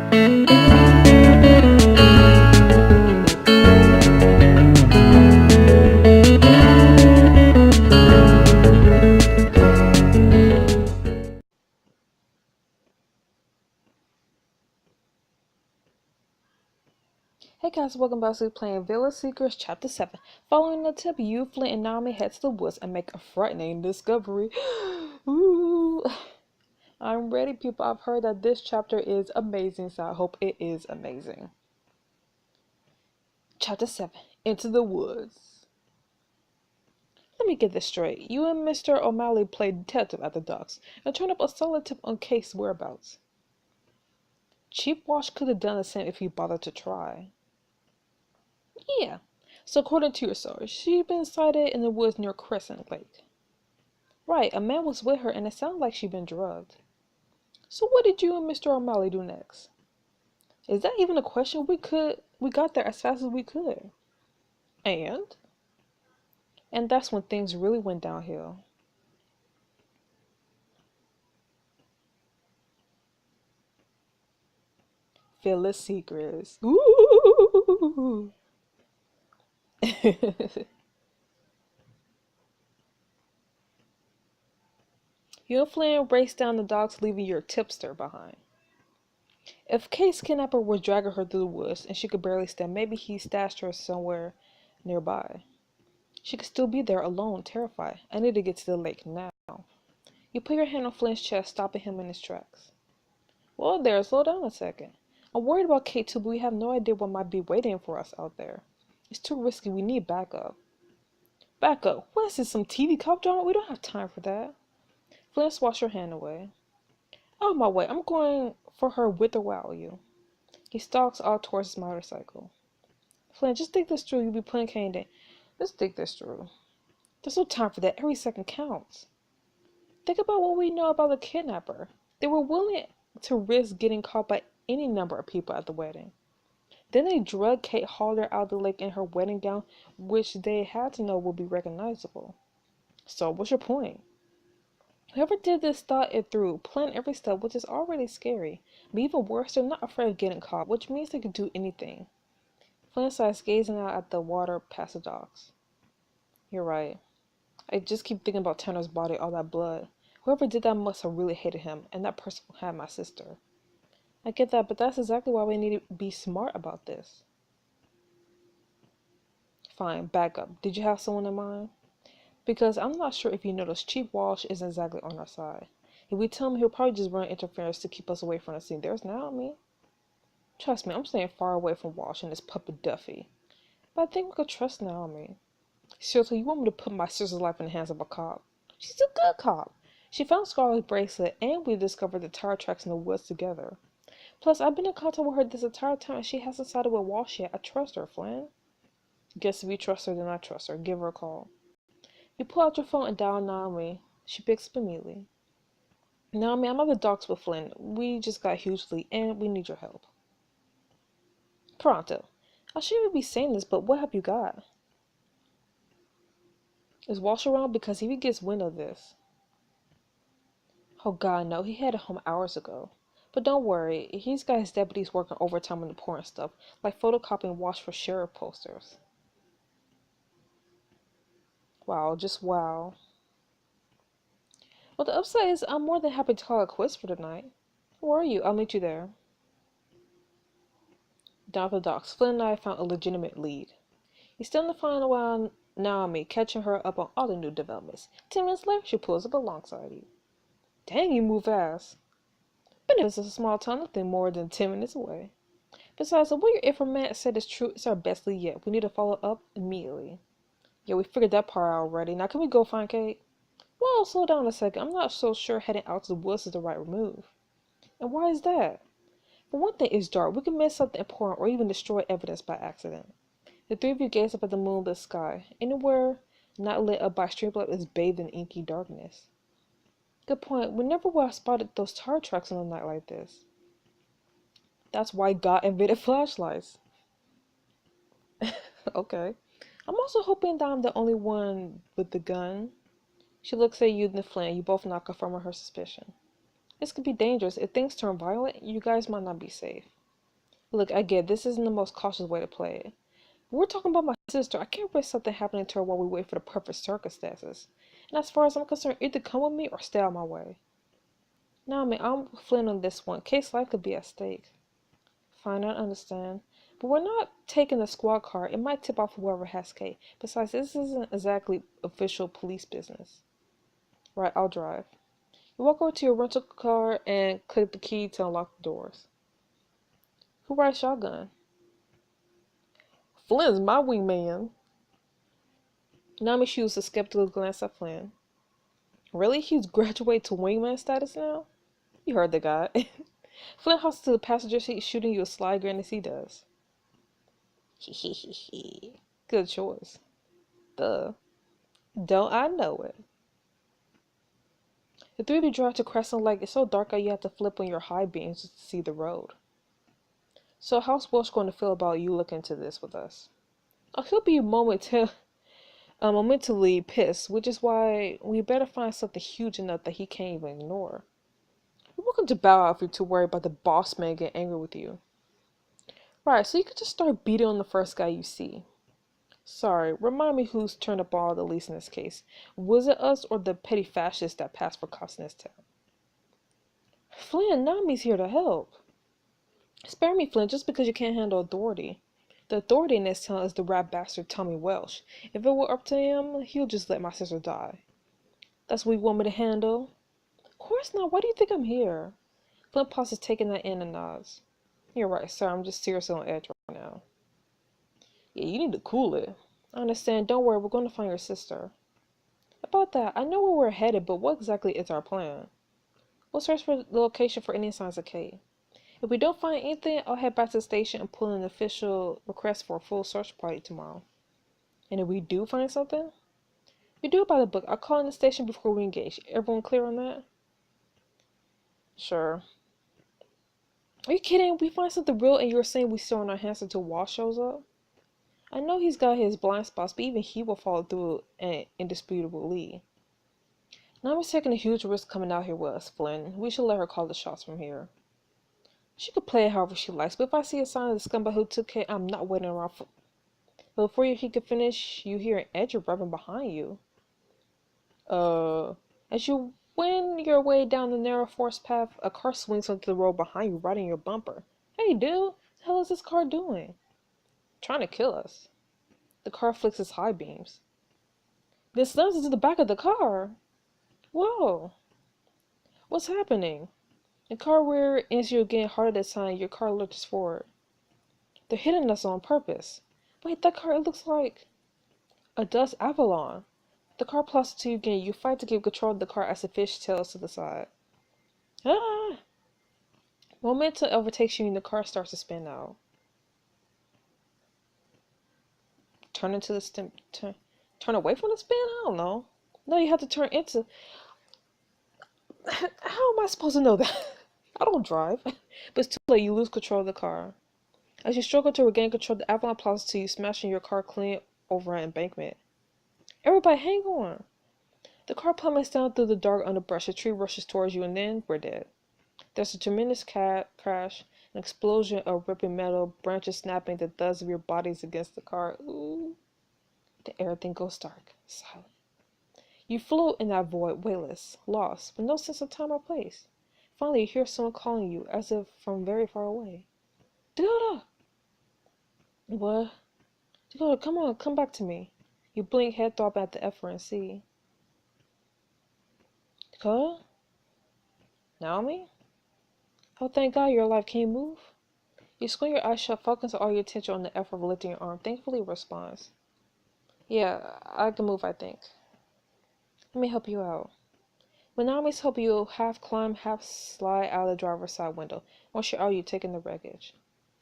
Hey guys, welcome back to playing Villa Seekers Chapter 7. Following the tip, you, Flint, and Nami head to the woods and make a frightening discovery. Ooh. I'm ready, people. I've heard that this chapter is amazing, so I hope it is amazing. Chapter 7, Into the Woods. Let me get this straight. You and Mr. O'Malley played detective at the docks and turned up a solid tip on Kate's whereabouts. Chief Walsh could have done the same if he bothered to try. Yeah, so according to your source, she'd been sighted in the woods near Crescent Lake. Right, a man was with her and it sounded like she'd been drugged. So what did you and Mr. O'Malley do next? Is that even a question? We got there as fast as we could. And? And that's when things really went downhill. Phyllis Secrets. Ooh. You and Flynn raced down the docks, leaving your tipster behind. If Kate's kidnapper was dragging her through the woods and she could barely stand, maybe he stashed her somewhere nearby. She could still be there alone, terrified. I need to get to the lake now. You put your hand on Flynn's chest, stopping him in his tracks. Well, there, slow down a second. I'm worried about Kate too, but we have no idea what might be waiting for us out there. It's too risky. We need backup. Backup? What is this, some TV cop drama? We don't have time for that. Flynn swats your hand away. Out of my way. I'm going for her with or without you. He stalks off towards his motorcycle. Flynn, just think this through. You'll be playing Candy. Just think this through. There's no time for that. Every second counts. Think about what we know about the kidnapper. They were willing to risk getting caught by any number of people at the wedding. Then they drugged Kate, hauled her out of the lake in her wedding gown, which they had to know would be recognizable. So, what's your point? Whoever did this thought it through, planned every step, which is already scary. But even worse, they're not afraid of getting caught, which means they could do anything. Flynn sighs, gazing out at the water past the docks. You're right. I just keep thinking about Tanner's body, all that blood. Whoever did that must have really hated him, and that person had my sister. I get that, but that's exactly why we need to be smart about this. Fine, back up. Did you have someone in mind? Because I'm not sure if you noticed, Chief Walsh isn't exactly on our side. If we tell him, he'll probably just run interference to keep us away from the scene. There's Naomi. Trust me, I'm staying far away from Walsh and his puppet Duffy. But I think we could trust Naomi. Seriously, you want me to put my sister's life in the hands of a cop? She's a good cop. She found Scarlett's bracelet, and we discovered the tire tracks in the woods together. Plus, I've been in contact with her this entire time, and she hasn't sided with Walsh yet. I trust her, Flynn. Guess if you trust her, then I trust her. Give her a call. You pull out your phone and dial Naomi. She picks up immediately. Naomi, I'm at the docks with Flynn. We just got a huge leak, and we need your help. Pronto. I shouldn't even be saying this, but what have you got? Is Walsh around? Because if he gets wind of this... Oh God, no. He headed home hours ago. But don't worry. He's got his deputies working overtime on important stuff, like photocopying Walsh for sheriff posters. Wow, just wow. Well, the upside is I'm more than happy to call it quits for tonight. Where are you? I'll meet you there. Down at the docks, Flynn and I found a legitimate lead. He's still in the final while Naomi, catching her up on all the new developments. 10 minutes later, she pulls up alongside you. Dang, you move fast. But it's a small town, nothing more than 10 minutes away. Besides, what your informant said is true. It's our best lead yet. We need to follow up immediately. Yeah, we figured that part out already. Now, can we go find Kate? Well, slow down a second. I'm not so sure heading out to the woods is the right move. And why is that? For one thing, it's dark. We could miss something important or even destroy evidence by accident. The three of you gaze up at the moonlit sky. Anywhere not lit up by streetlight is bathed in inky darkness. Good point. We never would have spotted those tire tracks on a night like this. That's why God invented flashlights. Okay. I'm also hoping that I'm the only one with the gun. She looks at you and Flynn. You both not confirming her suspicion. This could be dangerous. If things turn violent, you guys might not be safe. Look, I get this isn't the most cautious way to play it. We're talking about my sister. I can't risk something happening to her while we wait for the perfect circumstances. And as far as I'm concerned, either come with me or stay out of my way. Nah, man, I'm Flynn on this one. Case life could be at stake. Fine, I understand. But we're not taking the squad car. It might tip off whoever has Kate. Besides, this isn't exactly official police business. Right, I'll drive. You walk over to your rental car and click the key to unlock the doors. Who rides shotgun? Flynn's my wingman. Nami shoots a skeptical glance at Flynn. Really? He's graduated to wingman status now? You heard the guy. Flynn hops to the passenger seat, shooting you a sly grin as he does. Hehehe. Good choice. Duh. Don't I know it? The three of you drive to Crescent Lake. It's so dark out you have to flip on your high beams to see the road. So how's Welsh going to feel about you looking into this with us? Oh, he'll be momentally pissed, which is why we better find something huge enough that he can't even ignore. You're welcome to bow out if you're too worried about the boss man getting angry with you. Right, so you could just start beating on the first guy you see. Sorry, remind me who's turned up all the least in this case. Was it us or the petty fascists that passed for cops in this town? Flynn, Nami's here to help. Spare me, Flynn, just because you can't handle authority. The authority in this town is the rat bastard Tommy Welsh. If it were up to him, he'll just let my sister die. That's what you want me to handle? Of course not. Why do you think I'm here? Flynn pauses, taking that in and nods. You're right, sir. I'm just seriously on edge right now. Yeah, you need to cool it. I understand. Don't worry. We're going to find your sister. About that, I know where we're headed, but what exactly is our plan? We'll search for the location for any signs of Kate. If we don't find anything, I'll head back to the station and pull an official request for a full search party tomorrow. And if we do find something, we do it by the book. I'll call in the station before we engage. Everyone clear on that? Sure. Are you kidding? We find something real and you're saying we still on our hands until Walsh shows up? I know he's got his blind spots, but even he will follow through an indisputable lead. Nami's taking a huge risk coming out here with us, Flynn. We should let her call the shots from here. She could play it however she likes, but if I see a sign of the scumbag who took Kate, I'm not waiting around for... But before he could finish, you hear an edge rubbing behind you. As you wend your way down the narrow forest path, a car swings onto the road behind you, right in your bumper. Hey, dude, what the hell is this car doing? Trying to kill us. The car flicks its high beams. Then slams into the back of the car. Whoa. What's happening? The car rear ends you again harder this time. Your car lurches forward. They're hitting us on purpose. Wait, that car, it looks like a dust Avalon. The car plows to you again. You fight to keep control of the car as the fish tails to the side. Ah! Momentum overtakes you and the car starts to spin out. Turn into the stem. Turn away from the spin? I don't know. No, you have to turn into... How am I supposed to know that? I don't drive. But it's too late. You lose control of the car. As you struggle to regain control, the Avalon plows to you, smashing your car clean over an embankment. Everybody, hang on. The car plummets down through the dark underbrush. A tree rushes towards you, and then we're dead. There's a tremendous crash, an explosion of ripping metal, branches snapping, the thuds of your bodies against the car. Ooh. Then everything goes dark, silent. You float in that void, weightless, lost, with no sense of time or place. Finally, you hear someone calling you, as if from very far away. Dakota! What? Dakota, come on, come back to me. You blink, head throb at the effort and see. Dakota? Naomi? Oh, thank God you're alive. Can you move? You squint your eyes shut, focus all your attention on the effort of lifting your arm. Thankfully, it responds. Yeah, I can move, I think. Let me help you out. When Naomi's help, you half climb, half slide out of the driver's side window. Once you're out, you're taking the wreckage.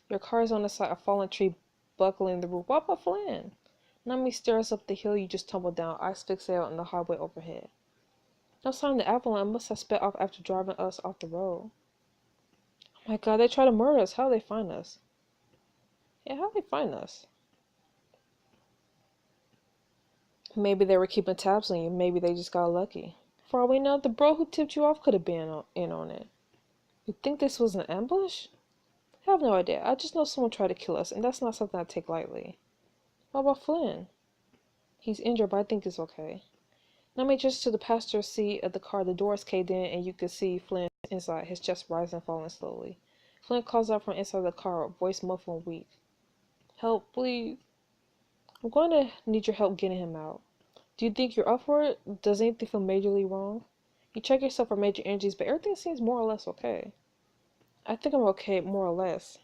Your car is on the side, a fallen tree buckling the roof. What about Flynn? Naomi stares up the hill you just tumbled down, eyes fixated on the highway overhead. No sign of the Avalon. Must have sped off after driving us off the road. Oh my God, they tried to murder us. How did they find us? Yeah, how did they find us? Maybe they were keeping tabs on you. Maybe they just got lucky. For all we know, the bro who tipped you off could have been in on it. You think this was an ambush? I have no idea. I just know someone tried to kill us, and that's not something I take lightly. What about Flynn? He's injured, but I think he's okay. Nami just to the passenger seat of the car. The doors caved in, and you could see Flynn inside, his chest rising and falling slowly. Flynn calls out from inside the car, voice muffled and weak. Help, please. I'm going to need your help getting him out. Do you think you're up for it? Does anything feel majorly wrong? You check yourself for major injuries, but everything seems more or less okay. I think I'm okay, more or less.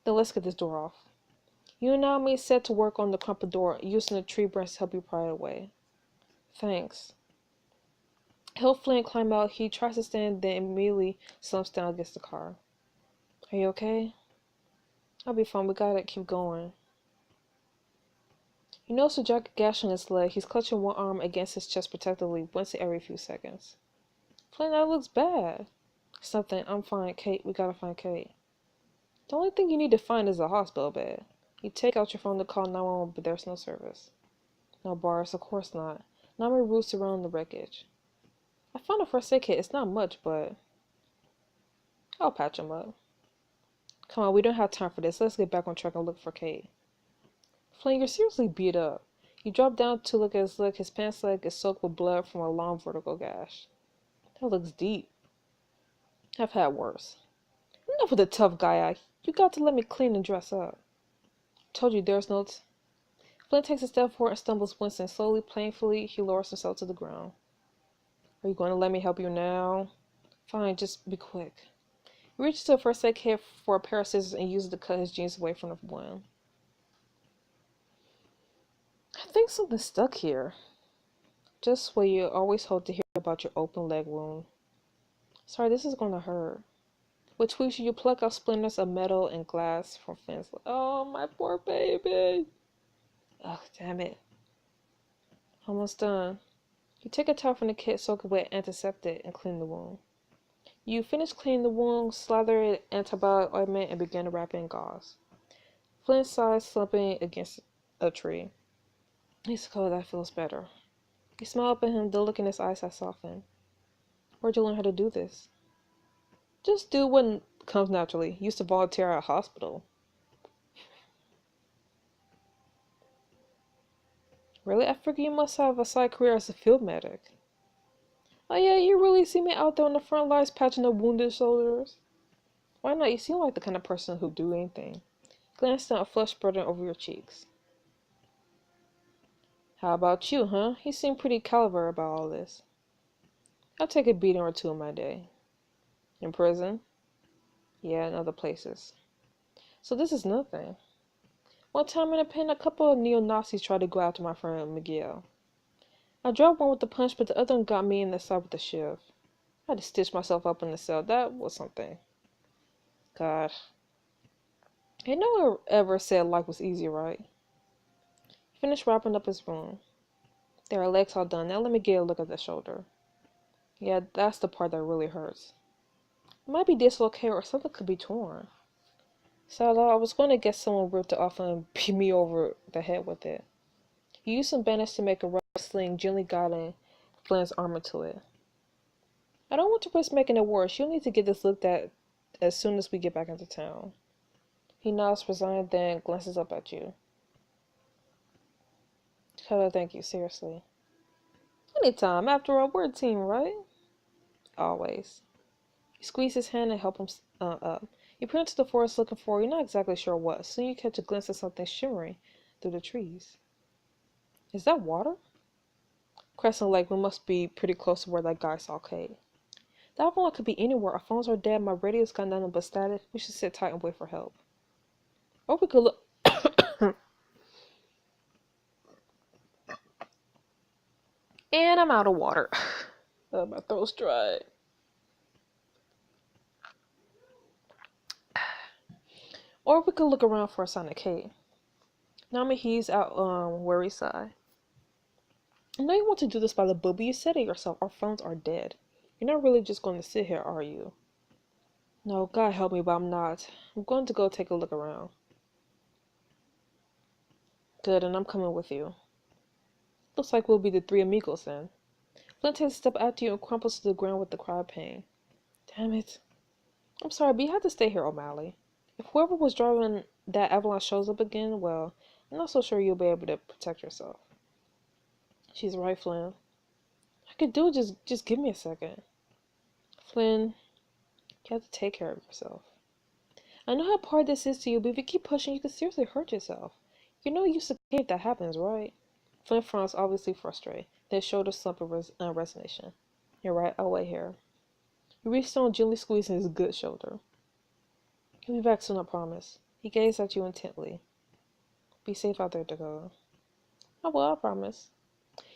Then let's get this door off. You and Naomi set to work on the crumpled door, using the tree branch to help you pry it away. Thanks. Help Flynn climb out. He tries to stand, then immediately slumps down against the car. Are you okay? I'll be fine. We gotta keep going. You notice a jagged gash on his leg. He's clutching one arm against his chest protectively once every few seconds. Flynn, that looks bad. It's nothing. I'm fine, Kate. We gotta find Kate. The only thing you need to find is a hospital bed. You take out your phone to call 911, but there's no service. No bars, of course not. Nami roots around the wreckage. I found a first aid kit. It's not much, but I'll patch him up. Come on, we don't have time for this. Let's get back on track and look for Kate. Flynn, you're seriously beat up. You drop down to look at his leg. His pants leg is soaked with blood from a long vertical gash. That looks deep. I've had worse. Enough with the tough guy act. You got to let me clean and dress up. Told you there's no... Flynn takes a step forward and stumbles, wincing. Slowly, painfully, he lowers himself to the ground. Are you going to let me help you now? Fine, just be quick. He reaches to a first aid kit for a pair of scissors and uses it to cut his jeans away from the wound. I think something's stuck here. Just what you always hope to hear about your open leg wound. Sorry, this is going to hurt. With tweaks, you pluck out splinters of metal and glass from Flynn's leg. Oh, my poor baby. Oh, damn it. Almost done. You take a towel from the kit, soak it with antiseptic, and clean the wound. You finish cleaning the wound, slather it antibiotic ointment, and begin to wrap it in gauze. Flynn sighs, slumping against a tree. He's cold, that feels better. You smile up at him, the look in his eyes has softened. Where'd you learn how to do this? Just do what comes naturally. Used to volunteer at a hospital. Really? I figure you must have a side career as a field medic. Oh yeah, you really see me out there on the front lines patching up wounded soldiers? Why not? You seem like the kind of person who'd do anything. Glance down, a flush spurting over your cheeks. How about you, huh? You seem pretty caliber about all this. I'll take a beating or two in my day. In prison? Yeah, and other places. So this is nothing. One time in a pen, a couple of neo-Nazis tried to go after my friend Miguel. I dropped one with the punch, but the other one got me in the side with a shiv. I had to stitch myself up in the cell. That was something. God. Ain't no one ever said life was easy, right? He finished wrapping up his wound. There, our legs all done. Now let me get a look at the shoulder. Yeah, that's the part that really hurts. It might be dislocated or something could be torn. So I was going to get someone weird to offer and beat me over the head with it. You used some bandage to make a rough sling, gently guiding Flynn's arm into it. I don't want to risk making it worse. You'll need to get this looked at as soon as we get back into town. He nods, resigned, then glances up at you. Hello, thank you, seriously. Anytime. After all, we're a team, right? Always. You squeeze his hand and help him up. You peer into the forest looking for, you're not exactly sure what. Soon you catch a glimpse of something shimmering through the trees. Is that water? Crescent Lake, we must be pretty close to where that guy saw Kate. That one could be anywhere. Our phones are dead, my radio's got nothing but static. We should sit tight and wait for help. Or we could look... And I'm out of water. My throat's dry. Or we could look around for a sign of Kate. Nami he's out Worry side. I know you want to do this by the book, but you said it yourself. Our phones are dead. You're not really just going to sit here, are you? No, God help me, but I'm not. I'm going to go take a look around. Good, and I'm coming with you. Looks like we'll be the three amigos then. Flynn takes a step after you and crumples to the ground with a cry of pain. Damn it. I'm sorry, but you have to stay here, O'Malley. If whoever was driving that avalanche shows up again, well, I'm not so sure you'll be able to protect yourself. She's right, Flynn. I could do it, just give me a second. Flynn, you have to take care of yourself. I know how hard this is to you, but if you keep pushing, you could seriously hurt yourself. You know you suck if that happens, right? Flynn frowns, obviously frustrated. Then shoulders slump in resignation. You're right, I'll wait here. You reached on, gently squeezing his good shoulder. He'll be back soon, I promise. He gazed at you intently. Be safe out there, Dakota. I will, I promise.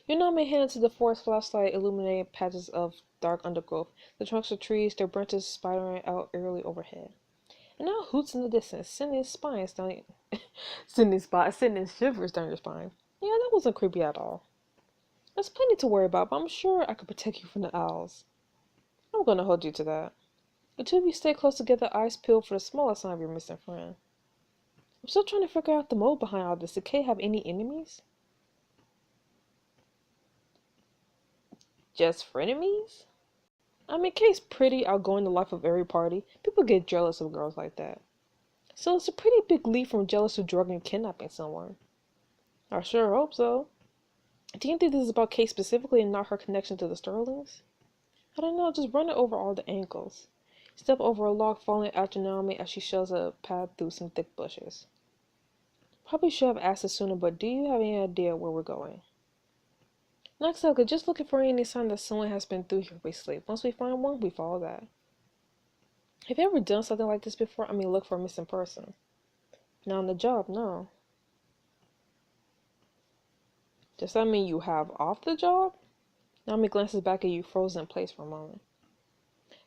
You now may head into the forest, flashlight illuminating patches of dark undergrowth, the trunks of trees, their branches spiraling out eerily overhead. And now hoots in the distance, sending spines down sending shivers down your spine. Yeah, that wasn't creepy at all. There's plenty to worry about, but I'm sure I could protect you from the owls. I'm gonna hold you to that. The two of you stay close together, eyes peeled for the smallest sign of your missing friend. I'm still trying to figure out the motive behind all this. Did Kay have any enemies? Just frenemies? I mean, Kay's pretty, outgoing, the life of every party. People get jealous of girls like that. So it's a pretty big leap from jealous to drugging and kidnapping someone. I sure hope so. Do you think this is about Kay specifically and not her connection to the Sterlings? I don't know, just run it over all the angles. Step over a log falling after Naomi as she shows a path through some thick bushes. Probably should have asked this sooner, but do you have any idea where we're going? Next up, just looking for any sign that someone has been through here recently. Once we find one, we follow that. Have you ever done something like this before? I mean, look for a missing person. Not on the job, no. Does that mean you have off the job? Naomi glances back at you, frozen in place for a moment.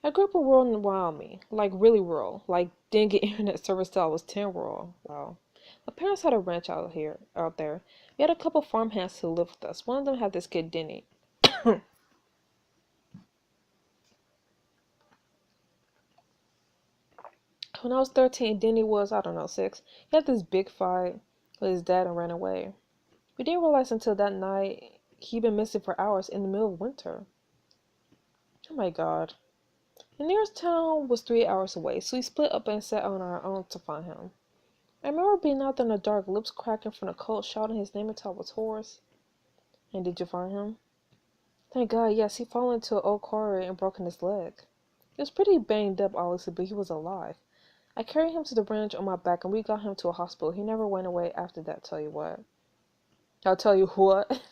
I grew up in rural Wyoming, like really rural, like didn't get internet service till I was 10 rural. Wow. My parents had a ranch out there. We had a couple farmhands who lived with us. One of them had this kid, Denny. When I was 13, Denny was, I don't know, 6. He had this big fight with his dad and ran away. We didn't realize until that night he'd been missing for hours in the middle of winter. Oh my god. The nearest town was 3 hours away, so we split up and set on our own to find him. I remember being out there in the dark, lips cracking from the cold, shouting his name until I was hoarse. And did you find him? Thank God, yes, he fell into an old quarry and broken his leg. He was pretty banged up, obviously, but he was alive. I carried him to the branch on my back, and we got him to a hospital. He never went away after that, tell you what. I'll tell you what.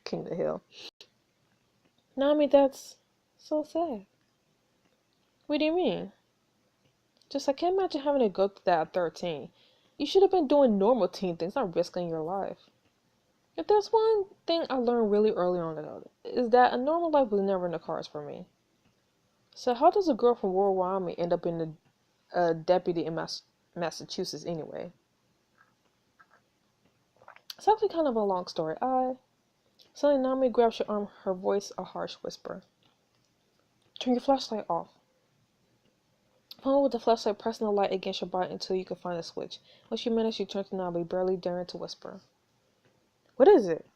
King of the Hill. No, I mean, that's so sad. What do you mean? Just, I can't imagine having to go through that at 13. You should have been doing normal teen things, not risking your life. If there's one thing I learned really early on, though, is that a normal life was never in the cards for me. So how does a girl from rural Wyoming end up in a deputy in Massachusetts anyway? It's actually kind of a long story. Suddenly Naomi grabs your arm, her voice a harsh whisper. Turn your flashlight off. Follow with the flashlight, pressing the light against your body until you can find the switch. Once you manage, you turn to Naomi, barely daring to whisper. What is it?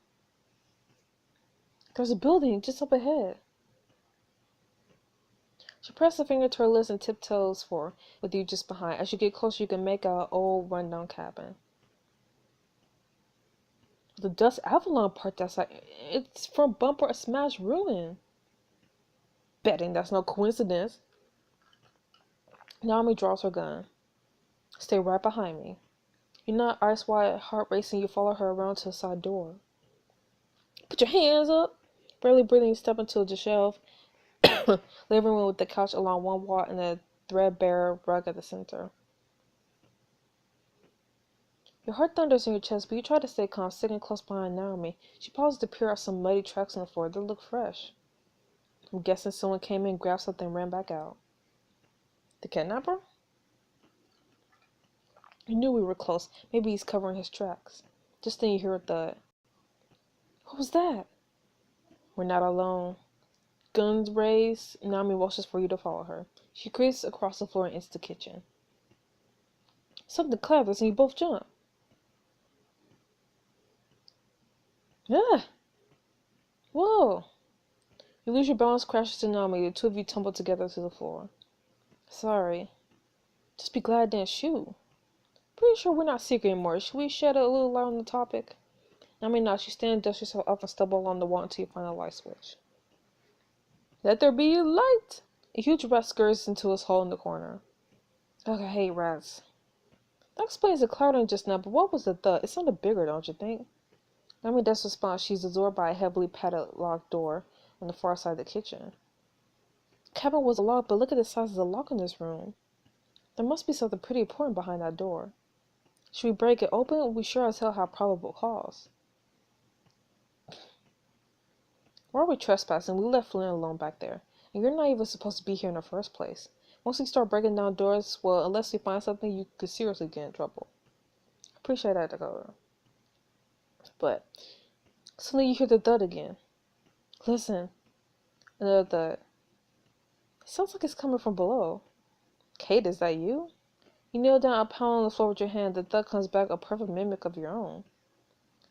There's a building just up ahead. She pressed a finger to her lips and tiptoes forward, with you just behind. As you get closer, you can make out an old, rundown cabin. The dust avalanche part that's like, it's from Bumper a smashed ruin. Betting that's no coincidence. Naomi draws her gun. Stay right behind me. You're not eyes wide, heart racing, you follow her around to the side door. Put your hands up! Barely breathing, you step into the shelf, living room with the couch along one wall and a threadbare rug at the center. Your heart thunders in your chest, but you try to stay calm, sitting close behind Naomi. She pauses to peer at some muddy tracks on the floor. They look fresh. I'm guessing someone came in, grabbed something, and ran back out. The kidnapper? You knew we were close. Maybe he's covering his tracks. Just then you hear a thud. What was that? We're not alone. Guns raised, Naomi motions for you to follow her. She creeps across the floor and into the kitchen. Something clatters and you both jump. Ah! Whoa! You lose your balance, crashes to Naomi. The two of you tumble together to the floor. Sorry. Just be glad I didn't shoot. Pretty sure we're not secret anymore. Should we shed a little light on the topic? I mean, not. You stand, dust yourself up, and stumble along the wall until you find a light switch. Let there be light! A huge rat scurries into his hole in the corner. Ugh, I hate rats. That explains the clouding just now, but what was the thud? It sounded bigger, don't you think? Nami does respond. She's absorbed by a heavily padlocked door on the far side of the kitchen. Cabin was locked, but look at the size of the lock in this room. There must be something pretty important behind that door. Should we break it open? We sure as hell have probable cause. Why are we trespassing? We left Flynn alone back there. And you're not even supposed to be here in the first place. Once we start breaking down doors, well, unless we find something, you could seriously get in trouble. Appreciate that, Dakota. But suddenly you hear the thud again. Listen. Another thud. It sounds like it's coming from below. Kate, is that you? You kneel down and pound on the floor with your hand. The thud comes back, a perfect mimic of your own.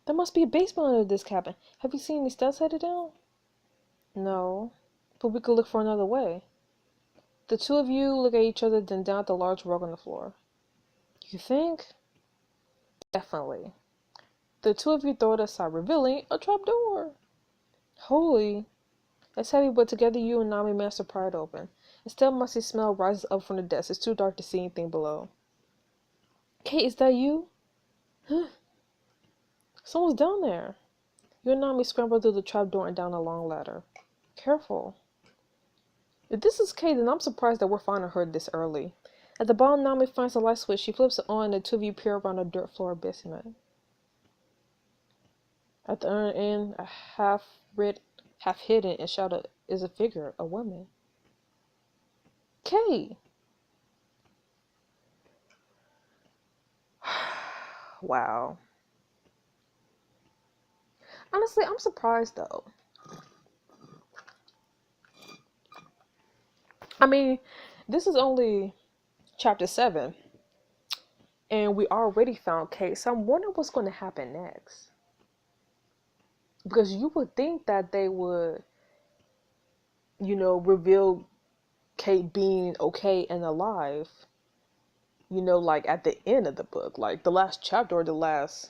There must be a basement under this cabin. Have you seen any steps headed down? No, but we could look for another way. The two of you look at each other, then down at the large rug on the floor. You think? Definitely. The two of you throw it aside, revealing a trapdoor. Holy. It's heavy, but together you and Nami manage to pry it open. A still musty smell rises up from the desk. It's too dark to see anything below. Kate, is that you? Huh? Someone's down there. You and Nami scramble through the trapdoor and down a long ladder. Careful. If this is Kate, then I'm surprised that we're finding her this early. At the bottom, Nami finds a light switch. She flips it on, and the two of you peer around the dirt floor basement. At the other end, a half hidden in shadow, is a figure, a woman. Kate! Wow. Honestly, I'm surprised though. I mean, this is only chapter 7, and we already found Kate, so I'm wondering what's going to happen next. Because you would think that they would, reveal Kate being okay and alive, like at the end of the book, like the last chapter or the last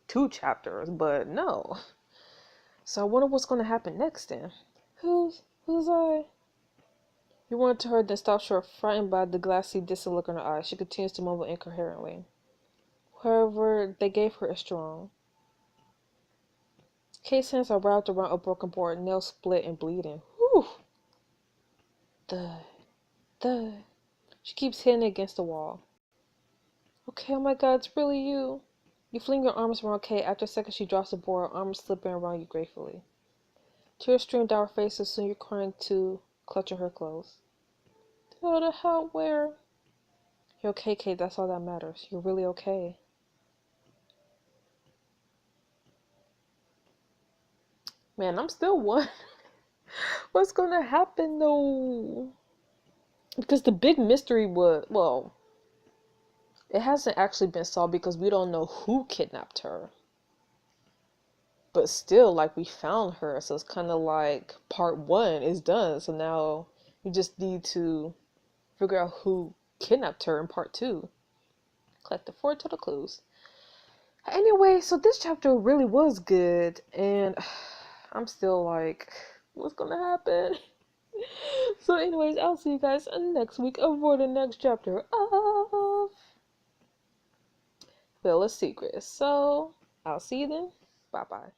2 chapters, but no. So I wonder what's going to happen next then. Who's I? You went to her, then stopped short, frightened by the glassy, distant look in her eyes. She continues to mumble incoherently. However, they gave her a strong. Kate's hands are wrapped around a broken board, nails split and bleeding. Whew! Thud. She keeps hitting it against the wall. Okay, oh my god, it's really you. You fling your arms around Kate. After a second, she drops the board, arms slipping around you gratefully. Tears stream down her face, soon you're crying too, clutching her clothes. Tell the hell where? You're okay, Kate, that's all that matters. You're really okay. Man, I'm still wondering what's gonna happen though. Because the big mystery was, well, it hasn't actually been solved because we don't know who kidnapped her. But still, like, we found her, so it's kind of like part 1 is done. So now we just need to figure out who kidnapped her in part 2. Collect the 4 total clues. Anyway, so this chapter really was good, and I'm still like, what's gonna happen? So anyways, I'll see you guys next week for the next chapter of Villa Secrets. So I'll see you then. Bye bye.